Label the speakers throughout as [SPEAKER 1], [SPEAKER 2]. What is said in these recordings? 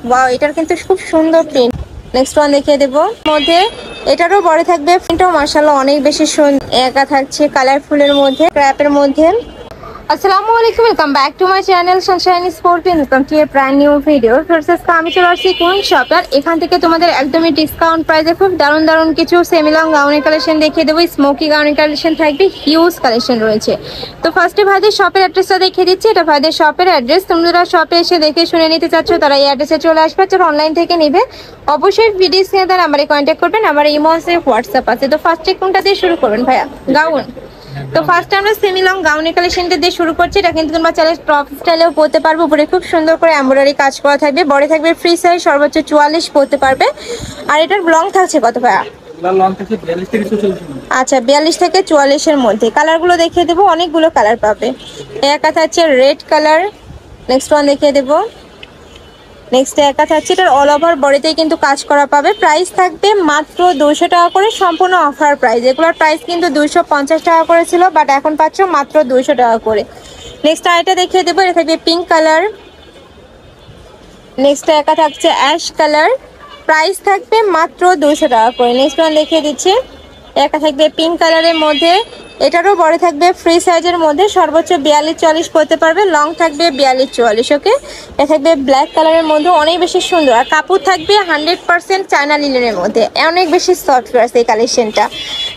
[SPEAKER 1] Wow, এটার কিন্তু খুব সুন্দর প্রিন্ট। নেক্সট ওয়ান দেখিয়ে দেবো মধ্যে, এটারও বড় থাকবে, প্রিন্টও মাশাআল্লাহ অনেক বেশি সুন্দর। একা থাকছে কালারফুলের মধ্যে, ক্র্যাপের মধ্যে। আসসালামু আলাইকুম, welcome back to my channel Sunshine sporting, welcome to A brand new video. First আমি চলে আসছি কোন শপটার, এখান থেকে তোমাদের একদমই ডিসকাউন্ট প্রাইসে খুব দারুণ দারুণ কিছু সেমি লং গাউনের কালেকশন দেখিয়ে দেবো। স্মোকি গাউনের কালেকশন থাকবে, হিউজ কালেকশন রয়েছে। তো ফার্স্টে ভাইদের শপের অ্যাড্রেসটা দেখিয়ে দিচ্ছি, এটা ভাইদের শপের অ্যাড্রেস। তোমরা শপে এসে দেখে শুনে নিতে চাচ্ছ তারা এই অ্যাড্রেসে চলে আসবে, যারা অনলাইন থেকে নিবে অবশ্যই ভিডিও স্ক্রিনে তার নাম্বারে কন্ট্যাক্ট করবেন। আমার ইমো আছে, হোয়াটসঅ্যাপ আছে। তো ফার্স্টে কোনটা দিয়ে শুরু করবেন ভাইয়া? গাউন। তো ফার্স্ট আমরা সেমি লং গাউনের কালেকশনটা দিয়ে শুরু করছি। এটা কিন্তু তোমরা চাইলে টপ স্টাইলেও পরতে পারবে, উপরে খুব সুন্দর করে এমব্রয়ডারি কাজ করা থাকবে, বড় থাকবে ফ্রি সাইজ, সর্বোচ্চ 44 পরতে পারবে। আর এটার লং থাকছে কত ভাইয়া? আচ্ছা, 42 থেকে 44 এর মধ্যে। কালারগুলো দেখিয়ে দেবো, অনেকগুলো কালার পাবে। একটা থাকছে রেড কালার, নেক্সট ওয়ান দেখিয়ে দেবো। নেক্সট একা থাকছে, এটার অল ওভার বডিতেই কিন্তু কাজ করা পাবে। প্রাইস থাকবে মাত্র 200 টাকা করে, সম্পূর্ণ অফার প্রাইস। এগুলোর প্রাইস কিন্তু 250 টাকা করে ছিল, বাট এখন পাচ্ছ মাত্র 200 টাকা করে। নেক্সট আইটা দেখিয়ে দেবো, এটা থাকবে পিঙ্ক কালার। নেক্সট একা থাকছে অ্যাশ কালার, প্রাইস থাকবে মাত্র 200 টাকা করে। নেক্সট ওয়ান দেখিয়ে দিচ্ছি, একা থাকবে পিঙ্ক কালারের মধ্যে, এটারও বড় থাকবে ফ্রি সাইজের মধ্যে, সর্বোচ্চ 42-44 পরতে পারবে, লং থাকবে 42-44। ওকে, এটা থাকবে ব্ল্যাক কালারের মধ্যে, অনেক বেশি সুন্দর। আর কাপড় থাকবে 100% চায়না লিনেনের মধ্যে, অনেক বেশি সফট আছে এই কালেকশনটা।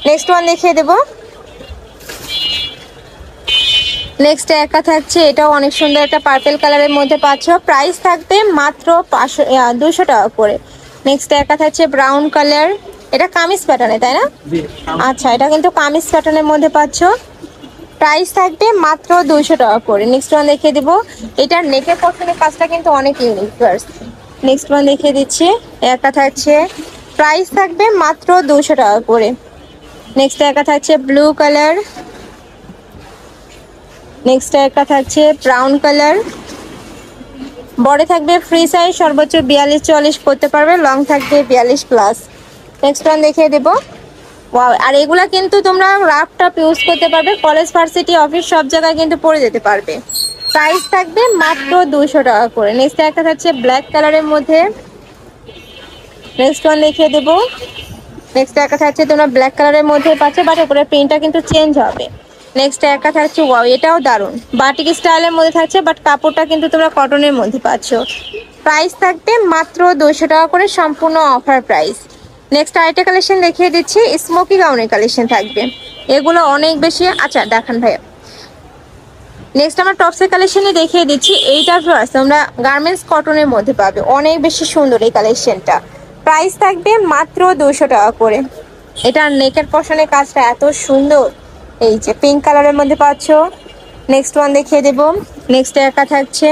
[SPEAKER 1] নেক্সট ওয়ান দেখিয়ে দেবো। নেক্সট একা থাকছে, এটাও অনেক সুন্দর একটা পার্পল কালারের মধ্যে পাচ্ছ, প্রাইস থাকবে মাত্র 200 টাকা করে। নেক্সট একা থাকছে ব্রাউন কালার, এটা কামিজ প্যাটার্নে, তাই না? আচ্ছা, এটা কিন্তু কামিজ প্যাটার্নের মধ্যে পাচ্ছ, প্রাইস থাকবে মাত্র 200 টাকা করে। নেক্সট ওয়ান দেখিয়ে দেবো, এটার নেকের পশনের কাজটা কিন্তু অনেক ইউনিক। নেক্সট ওয়ান দেখিয়ে দিচ্ছি, একটা থাকছে, প্রাইস থাকবে মাত্র 200 টাকা করে। নেক্সট একটা থাকছে ব্লু কালার, নেক্সট একটা থাকছে ব্রাউন কালার, বড় থাকবে ফ্রি সাইজ, সর্বোচ্চ 42-44 পরতে পারবে, লং থাকবে 42+। নেক্সট ওয়ান দেখিয়ে দেবো। ওয়াও, আর এগুলা কিন্তু তোমরা রাফ টাপ ইউজ করতে পারবে, কলেজ ভার্সিটি অফিস সব জায়গায় কিন্তু পরে যেতে পারবে। প্রাইস থাকবে মাত্র 200 টাকা করে। নেক্সট একটা থাকছে ব্ল্যাক কালারের মধ্যে, নেক্সট ওয়ান দেখিয়ে দেবো। নেক্সট একটা থাকছে তোমরা ব্ল্যাক কালারের মধ্যে পাচ্ছে, বাট উপরে প্রিন্টটা কিন্তু চেঞ্জ হবে। নেক্সট একটা থাকছে, ওয়াও এটাও দারুণ, বাটিক স্টাইলের মধ্যে থাকছে, বাট কাপড়টা কিন্তু তোমরা কটনের মধ্যে পাচ্ছ। প্রাইস থাকবে মাত্র 200 টাকা করে, সম্পূর্ণ অফার প্রাইস। নেক্সট আরেকটা কালেকশন দেখিয়ে দিচ্ছি, স্মোকি গাউনের কালেকশন থাকবে, এগুলো অনেক বেশি। আচ্ছা দেখান ভাইয়া। নেক্সট আমরা টপসের কালেকশনে দেখিয়ে দিচ্ছি, এইটা তোমরা গার্মেন্টস কটনের মধ্যে পাবে, অনেক বেশি সুন্দর এই কালেকশনটা। প্রাইস থাকবে মাত্র 200 টাকা করে। এটার নেকের পশনের কাজটা এত সুন্দর, এই যে পিঙ্ক কালারের মধ্যে পাচ্ছ। নেক্সট ওয়ান দেখিয়ে দেবো। নেক্সট একা থাকছে,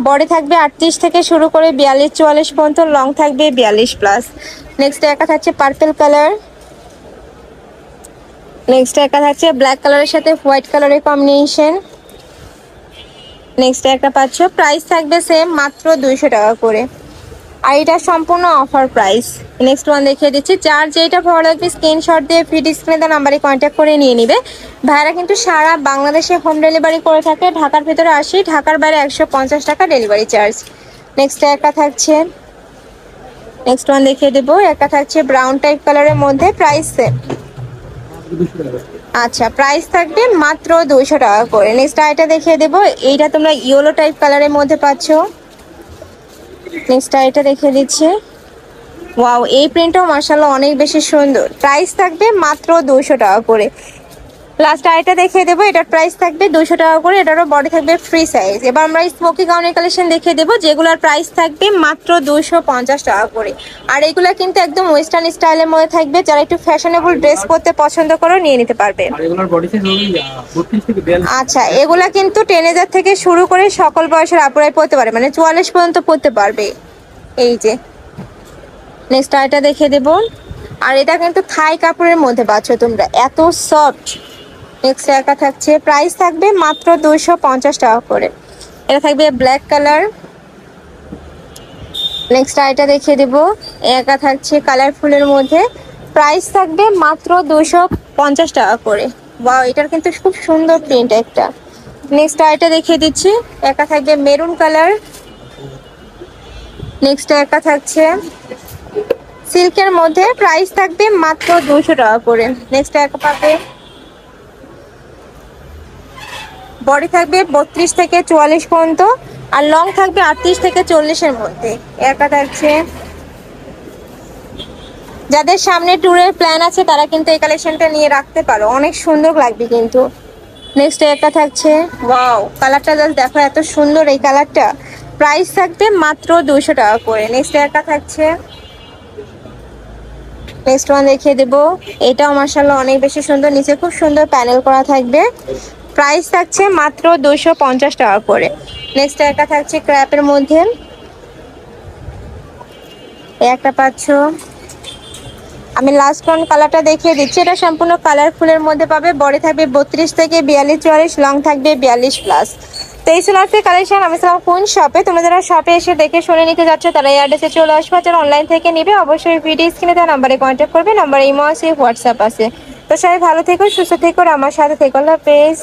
[SPEAKER 1] বডি থাকবে 38 থেকে শুরু করে 42-44 পর্যন্ত, লং থাকবে 42+। নেক্সট একা থাকছে পার্পল কালার, নেক্সট একা থাকছে ব্ল্যাক কালারের সাথে হোয়াইট কালারের কম্বিনেশন। নেক্সট একটা পাচ্ছ, প্রাইস থাকবে সেম মাত্র 200 টাকা করে, আর এটা সম্পূর্ণ অফার প্রাইস। নেক্সট ওয়ান দেখিয়ে দিচ্ছি, যার যেটা ভালো লাগবে স্ক্রিনশট দিয়ে ভিডিও স্ক্রিনে দেওয়া নাম্বারে কন্ট্যাক্ট করে নিয়ে নিবে। ভাইরা কিন্তু সারা বাংলাদেশে হোম ডেলিভারি করে থাকে, ঢাকার ভিতরে 80, ঢাকার বাইরে 150 টাকা ডেলিভারি চার্জ। নেক্সট একটা থাকছে, নেক্সট ওয়ান দেখিয়ে দেবো, একটা থাকছে ব্রাউন টাইপ কালারের মধ্যে, প্রাইস সেম। আচ্ছা, প্রাইস থাকবে মাত্র 200 টাকা করে। নেক্সট আইটা দেখিয়ে দেবো, এইটা তোমরা ইয়েলো টাইপ কালারের মধ্যে পাচ্ছ। নেক্সট আইটা দেখিয়ে দিচ্ছি, ওয়াও এই প্রিন্টটাও মাশাআল্লাহ অনেক বেশি সুন্দর, প্রাইস থাকবে মাত্র 200 টাকা করে। লাস্ট আইটা দেখিয়ে দেবো, এটার প্রাইস থাকবে 200 টাকা করে, এটারও বডি থাকবে ফ্রি সাইজ। এবার আমরা স্মোকি গাউনের কালেকশন দেখিয়ে দেবো, যেগুলোর প্রাইস থাকবে মাত্র 250 টাকা করে। আর এগুলা কিন্তু একদম ওয়েস্টার্ন স্টাইলের মধ্যে থাকবে, যারা একটু ফ্যাশনেবল ড্রেস পরতে পছন্দ করো নিয়ে নিতে পারবে। আচ্ছা, এগুলা কিন্তু টিনেজার থেকে শুরু করে সকল বয়সের আপুরাই পরতে পারে, মানে 44 পর্যন্ত পরতে পারবে। এই যে নেক্সট আইটা দেখিয়ে দেবো, আর এটা কিন্তু থাই কাপড়ের মধ্যে পাচ্ছ তোমরা, এত সফট। নেক্সট একা থাকছে, প্রাইস থাকবে মাত্র 250 টাকা করে, এটা থাকবে ব্ল্যাক কালার। নেক্সট আইটা দেখিয়ে দেবো, একা থাকছে কালারফুলের মধ্যে, প্রাইস থাকবে মাত্র 250 টাকা করে। ওয়াও, এটার কিন্তু খুব সুন্দর প্রিন্ট একটা। নেক্সট আইটা দেখিয়ে দিচ্ছি, একা থাকবে মেরুন কালার। নেক্সট একটা থাকছে সিল্কের মধ্যে, প্রাইস থাকবে মাত্র 200 টাকা করে। নেক্সট একটা পাবে, বডি থাকবে 32 থেকে 44 পর্যন্ত, আর লং থাকবে 38 থেকে 40-এর মধ্যে। একটা থাকছে, যাদের সামনে ট্যুরের প্ল্যান আছে তারা কিন্তু এই কালেকশনটা নিয়ে রাখতে পারো, অনেক সুন্দর লাগবে কিন্তু। নেক্সট একটা থাকছে, ওয়াও কালারটা জাস্ট দেখো, এত সুন্দর এই কালারটা। প্রাইস থাকবে মাত্র 200 টাকা করে। নেক্সট একটা থাকছে, নেক্সট ওয়ান দেখিয়ে দেবো। এটাও মাশাআল্লাহ অনেক বেশি সুন্দর, নিচে খুব সুন্দর প্যানেল করা থাকবে। প্রাইস থাকছে মাত্র 250 টাকা করে। নেক্সট একটা থাকছে ক্র্যাপের মধ্যে, একটা পাচ্ছ। আমি লাস্ট ওয়ান কালারটা দেখিয়ে দিচ্ছি, এটা সম্পূর্ণ কালারফুলের মধ্যে পাবে। বডি থাকবে 32 থেকে 42-44, লং থাকবে 42+। তো এই ছিল আজকে কালেকশন। আমি ছিলাম কোন শপে, তোমরা যারা শপে এসে দেখে শুনে নিতে যাচ্ছ তারা এই অ্যাড্রেসে চলে আসবে। যারা অনলাইন থেকে নিবে অবশ্যই ভিডিও স্ক্রিনে দেওয়া নাম্বারে কন্ট্যাক্ট করবে। নাম্বারে ইমো আছে, হোয়াটসঅ্যাপ আছে। তো সবাই ভালো থেকো, সুস্থ থেকো, আর আমার সাথে থেকো। আল্লাহ হাফেজ।